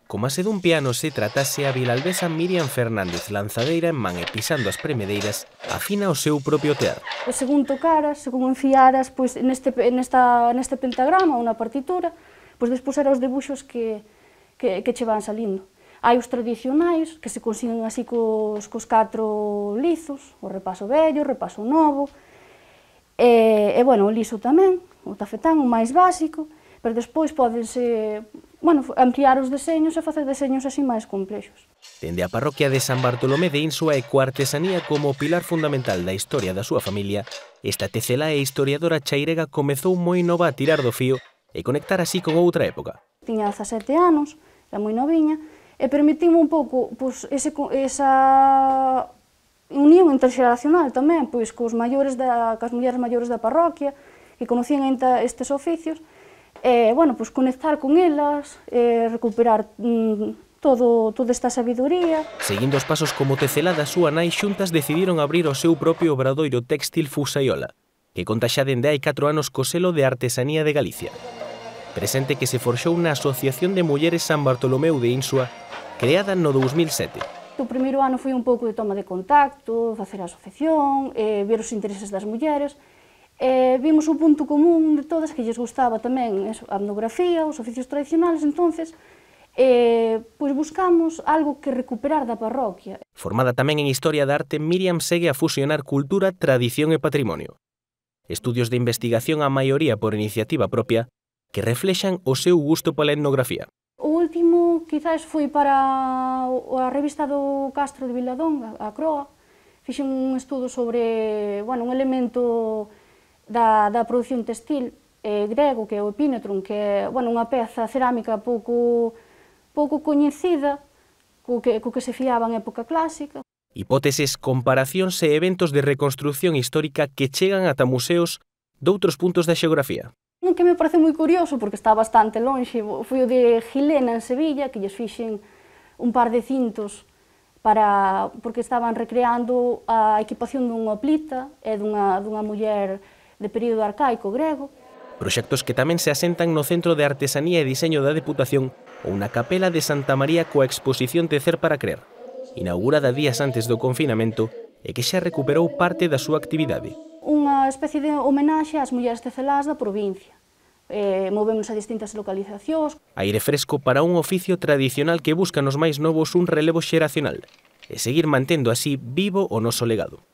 Como se dun piano se tratase, a vilalbesa Miriam Fernández, lanzadeira en man e pisando as premedeiras, afina o seu propio tear. Según tocaras, según enfiaras neste pentagrama ou na partitura, despois eran os debuxos que che van salindo. Hai os tradicionais, que se consiguen así cos 4 lizos, o repaso vello, o repaso novo, e o liso tamén, o tafetán, o máis básico, pero despois podense ampliar os deseños e facer deseños así máis complexos. Dende a parroquia de San Bartolomé de Insua e coa artesanía como pilar fundamental da historia da súa familia, esta tecelá e historiadora chairega comezou moi nova a tirar do fío e conectar así con outra época. Tiña 17 anos, era moi noviña, e permitiu un pouco esa unión interxeracional tamén, cos mulleres maiores da parroquia, que conocían estes oficios, conectar con elas, recuperar toda esta sabiduría. Seguindo os pasos como tecelá da súa nai, xuntas decidiron abrir o seu propio obradoiro téxtil Fusaiola, que conta xa dende hai 4 anos co selo de Artesanía de Galicia. Presente que se forxou na Asociación de Mulleres San Bartolomeu de Insua, creada no 2007. O primeiro ano foi un pouco de toma de contacto, facer a asociación, ver os intereses das mulleres. Vimos o punto común de todas que lles gustaba tamén a etnografía, os oficios tradicionales, entonces buscamos algo que recuperar da parroquia. Formada tamén en Historia da Arte, Miriam segue a fusionar cultura, tradición e patrimonio. Estudios de investigación a maioría por iniciativa propia que reflexan o seu gusto pola etnografía. O último, quizás, foi para a revista do Castro de Viladón, a Croa. Fixen un estudo sobre un elemento da produción textil grego, que é o epínetron, que é unha peza cerámica pouco coñecida, co que se fiaba en época clásica. Hipóteses, comparacións e eventos de reconstrucción histórica que chegan ata museos doutros puntos da xeografía. Un que me parece moi curioso, porque está bastante lonxe, foi o de Gilena en Sevilla, que lles fixen un par de cintos porque estaban recreando a equipación dunha hoplita e dunha muller de período arcaico grego. Proxectos que tamén se asentan no Centro de Artesanía e Diseño da Deputación ou na Capela de Santa María coa exposición Tecer para Crer, inaugurada días antes do confinamento e que xa recuperou parte da súa actividade. Unha especie de homenaxe ás mulleres tecelás da provincia. Movemos a distintas localizacións. Aire fresco para un oficio tradicional que busca nos máis novos un relevo xeracional e seguir mantendo así vivo o noso legado.